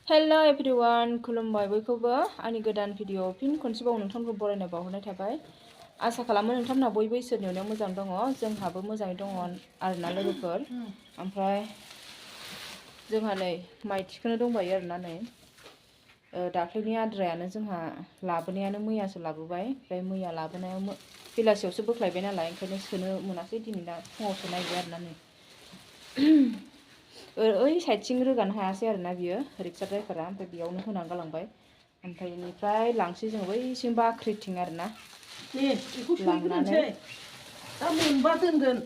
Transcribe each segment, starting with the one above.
हेल' everyone खुलुमबाय बयखौबो आंनि गोदान भिडिअ फिन खनसेबाव नोंथांखौ बरायना बावहरनाय थाबाय। आसा खालामो नोंथांमोनहा बयबो इसोरनि अननायाव मोजां दङ। जोंहाबो मोजाङै दङ आरोना लोगोफोर। ओमफ्राय जोंहा नै माइ थिखोनो दंबायो आरोना नै दाख्लैनि आद्रायानो जोंहा लाबोनायानो मैयासो लाबोबाय। ओमफ्राय मैया लाबोनायाव बेलासियावसो बोख्लायबाय नालाय ओंखायनो सोनो मोनासै दिनै दा फुङावसो नायबाय आरोना नै ओइ साइडथिं रोगानो हायासै आरोना बियो रिक्सा ड्राइभारा। ओमफ्राय बेयावनो होनानै गालांबाय। ओमफ्राय बेनिफ्राय लांसै जों बैसिम बाख्रिथिं आरोना लांनानै दा मोनबा दोनगोन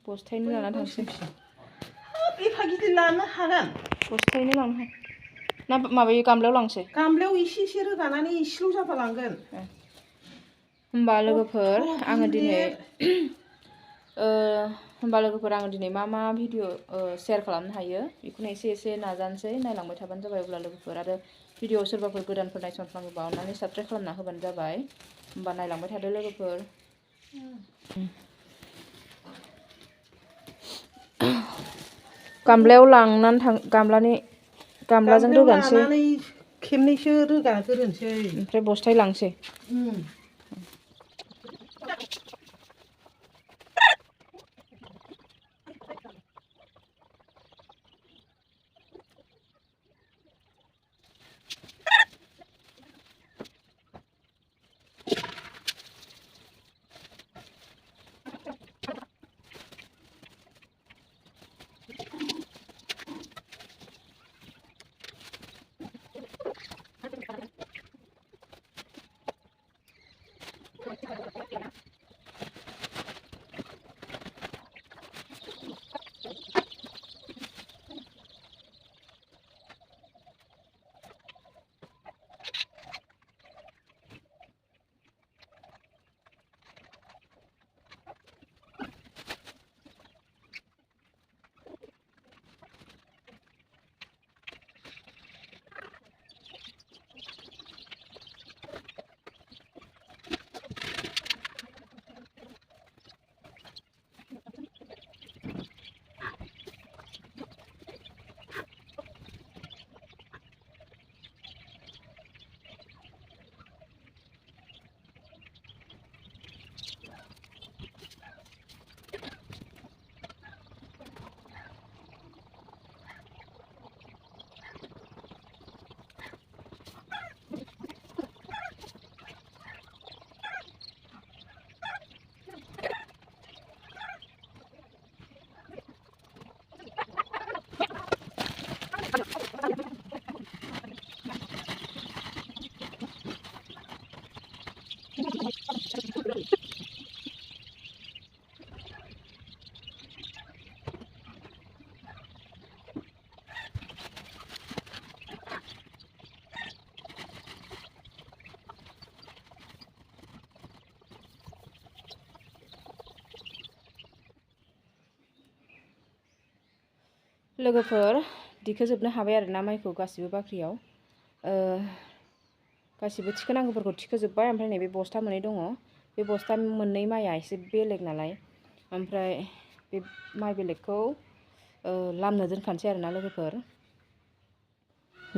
बस्थायैनो लानानै थांसै। एफा गिदिर लानो हागोन? बस्थायैनो लांनो हागोन ना माबायो गामलायाव लांसै? गामलायाव एसे एसे रोगानानै एसेल' जाबा लांगोन। होमबा लोगोफोर आङो दिनै मा भिडिअ शेयार खालामनो हायो बेखौनो एसे एसे नाजानोसै। नायलांबाय थाबानो जाबाय अब्ला लोगोफोर। आरो भिडिअ सोरबाफोर गोदानफोर नायसनफ्लाङोबा अननानै साबस्क्राइब खालामना होबानो जाबाय। होमबा नायलांबाय थादो लोगोफोर। गामलायाव लांनानै गामलाजों रोगानोसै। खेबनैसो रोगाग्रोनोसै ओमफ्राय बस्थाय लांसै। लोगोफोर दिखोजोबनो हाबाय आरोना माइखौ गासिबो बाख्रियाव। गासिबो थिखोनांगौफोरखौ थिखोजोब्बाय। ओमफ्राय नैबे बस्था मोननै दङ। बे बस्था मोननै माइआ एसे बेलेग नालाय ओमफ्राय बे माइ बेलेगखौ लामनो दोनखानोसै आरोना लोगोफोर।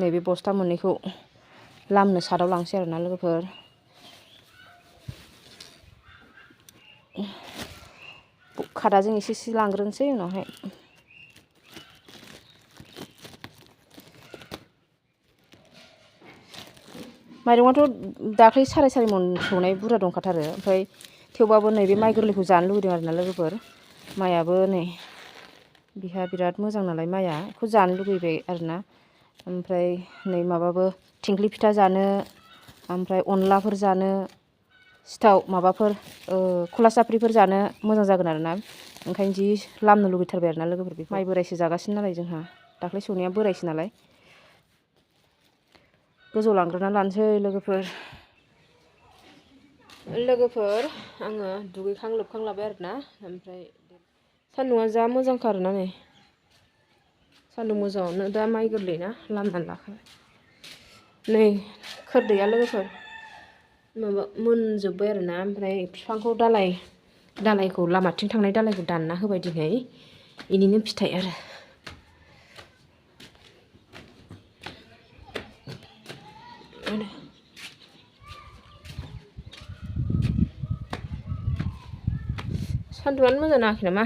नैबे बस्था मोननैखौ लामनो सादाव लांसै आरोना लोगोफोर। खादाजों एसे एसे लांग्रोनोसै उनावहाय। माइरंआथ' दाख्लै 4.5 मन सौनाय बुरजा दंखाथारो। ओमफ्राय थेवबाबो नैबे माइ गोरलैखौ जानो लुगैदों आरोना लोगोफोर। माइआबो नै बिहा बिराद मोजां नालाय माइआ बेखौ जानो लुगैबाय आरोना। ओमफ्राय नै माबाबो थिंख्लि फिथा जानो, ओमफ्राय अनलाफोर जानो, सिथाव माबाफोर खला साफ्रिफोर जानो मोजां जागोन आरोना। ओंखायनो जि लामनो लुगैथारबाय आरोना लोगोफोर। बेखौ माइ बोरायसो जागासिनो नालाय जोंहा दाख्लै सौनाया बोरायसो नालाय। गोजौ लांग्रोना लानोसै लोगोफोर। आङो दुगैखां लोबखां लाबाय आरोना। ओमफ्राय सान्दुंआ जा मोजांखा आरोना नै सान्दुं मोजाङावनो दा माइ गोरलै ना लामनानै लाखाबाय। नै खोरदैया लोगोफोर माबा मोनजोब्बाय आरोना। ओमफ्राय बिफांखौ दालाय दालायखौ लामाथिं थांनाय दालायखौ दानना होबाय दिनै इनिनो फिथाइ आरो सान्दुंआनो मोजां नाङाखै नामा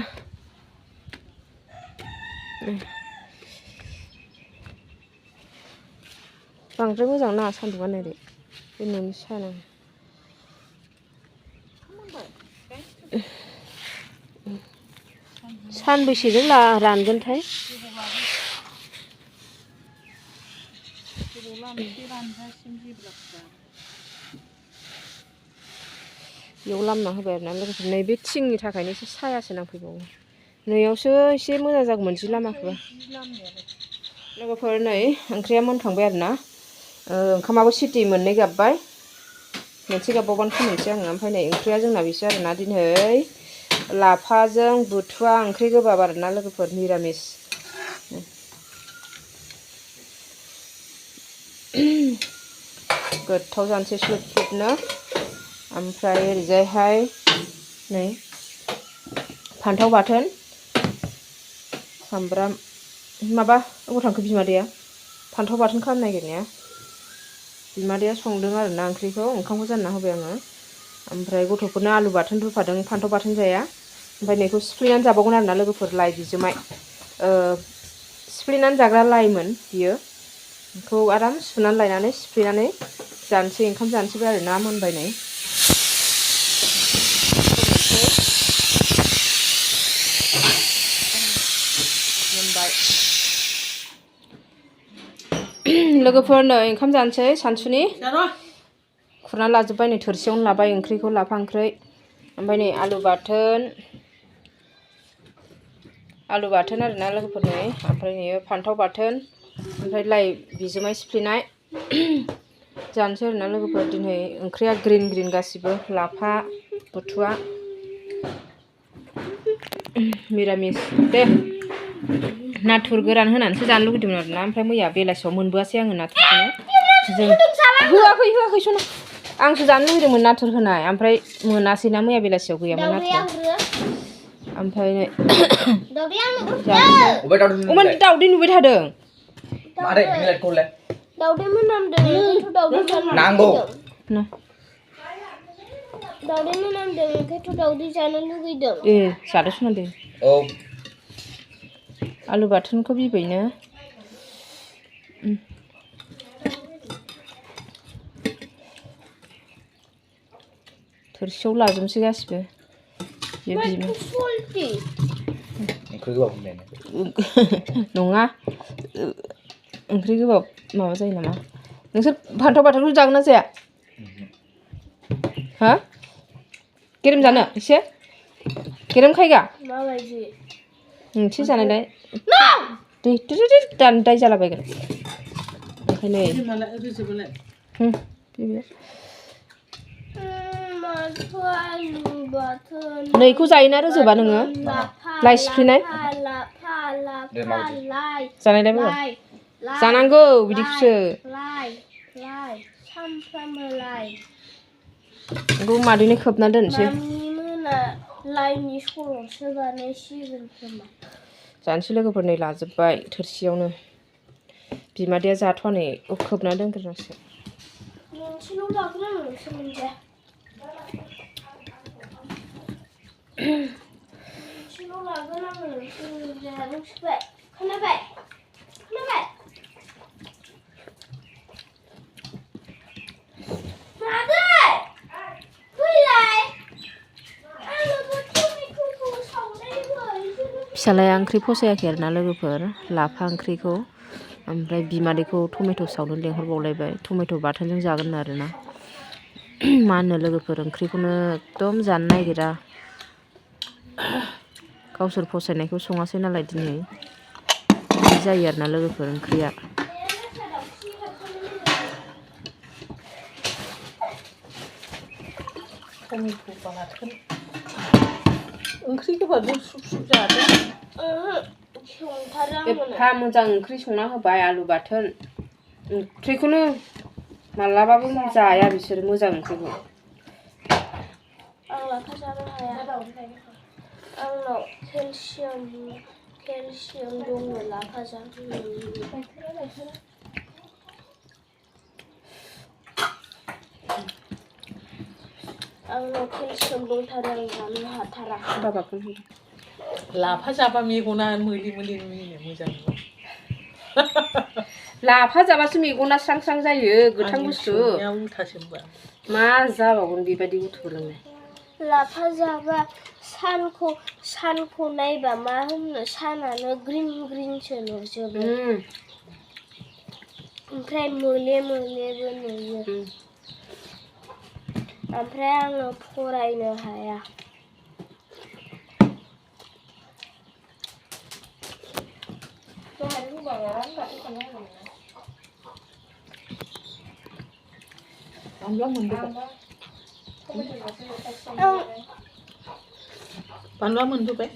बांद्राय मोजां नाङा सान्दुंआनो ओरै बे न'नि साना सानबैसेजों रानगोनथाय बेयाव लामना होबाय आरोना लोगोफोर नैबे थिंनि थाखायनो एसे सायासो नांफैबावो नैयावसो एसे मोजां जागौमोन जि लामाखौबो लोगोफोर नै ओंख्रिया मोनखांबाय आरोना ओंखामाबो सिटि मोननै गाबबाय मोनसे गाबबावबानो फोमोनसै आङो ओमफ्राय नै ओंख्रिया जोंना बेसो आरोना दिनै लाफाजों बुथुवा ओंख्रि गोबाब आरोना लोगोफोर निरामिस गोथाव जानोसै स्लुब स्लुबनो ओमफ्राय ओरैजायहाय नै फान्थाव बाथोन सामब्राम माबा अबाव थांखो बिमादैया फान्थाव बाथोन खालामनो नागिरनाया बिमादैया संदों आरोना ओंख्रिखौ ओंखामखौ जानना होबाय आङो ओमफ्राय गथ'फोरनो आलु बाथोन रुफादों फान्थाव बाथोन जाया ओमफ्राय नैखौ सिफ्लेनानै जाबावगोन आरोना लोगोफोर लाइ बिजोमाय सिफ्लेनानै जाग्रा लाइमोन बियो बेखौ आराम सुनानै लायनानै सिफ्लेनानै जानोसै ओंखाम जानोसैबो आरोना मोनबाय नै मोनबाय लोगोफोर नै ओंखाम जानोसै सानसुनि खुरना लाजोब्बाय नै थोरसियावनो लाबाय ओंख्रिखौ लाफा ओंख्रि ओमफ्राय नै आलु बाथोन आरोना लोगोफोर नै ओमफ्राय नै फान्थाव बाथोन ओमफ्राय लाइ बिजोमाय सिफ्लेनाय जानोसै आरोना लोगोफोर दिनै ओंख्रिया ग्रिन ग्रिन गासिबो लाफा बुथुवा मिरामिस दे नाथुर गोरान होनानैसो जानो लुगैदोंमोन आरोना ओमफ्राय मैया बेलासियाव मोनबोआसै आङो नाथुरखौनो होआखै सना आंसो जानो लुगैदोंमोन नाथुर होनाय ओमफ्राय मोनासैना मैया बेलासियाव गैयामोन नाथुर ओमफ्राय दाउदै नुबाय थादों दाउदै मोनामदों नांगौ दाउदै मोनामदों ओंखायनोथ' दाउदै जानो लुगैदों जादो सना दे औ आलु बाथोनखौ बिबैनो थोरसियाव लाजोबनोसै गासिबो नङा ओंख्रि गोबाब माबा जायो नामा नोंसोर फान्थाव बाथोनखौ जागोन ना जाया हा गेरेम जानो एसे गेरेम खायगा एसे जानायलाय दै दान्दाय जालाबायगोन ओंखायनो नैखौ जायोना रोजोबा नोङो लाइ सिफ्लेनाय जानायलाय जानांगौ बिदिखौसो बेखौ मादैनो खोबना दोनसै जानोसै लोगोफोर नै लाजोब्बाय थोरसियावनो बिमादैया जाथ'वानै खोबना दोनग्रोनांसो फिसालाया ओंख्रि फसायाखै आरोना लोगोफोर लाफा ओंख्रिखौ ओमफ्राय बिमादैखौ टमेट' सावनो लेंहरबावलायबाय टमेट' बाथोनजों जागोन आरोना मा होनो लोगोफोर ओंख्रिखौनो एकदम जानो नागिरा गावसोर फसायनायखौ सङासै नालाय दिनै बिदि जायो आरोना लोगोफोर ओंख्रिया ओंख्रि गोबाबजों सुब सुब जादों एफा मोजां ओंख्रि संना होबाय आलु बाथोन ओंख्रिखौनो मालाबाबो जाया बिसोर मोजां ओंख्रिखौ लाफा जानो हाया आंनाव केलसियाम दङ लाफा जानो आंनाव केलसियाम दंथारो आं जानो हाथारा बाबाखौ लाफा जाबा मेगना मोले मोले नुयो मोजां लाफा जाबासो मेगना स्रां स्रां जायो गोथां बुस्थु उल्थासो होनबा मा जाबावगोन बेबायदि उथुबोलांनाय लाफा जाबा सानखौ नायबा मा होनो सानानो ग्रिन ग्रिनसो नुजोबो ओमफ्राय मोले मोलेबो नुयो ओमफ्राय आङो फरायनो हाया बानलुआ मोनबोबाय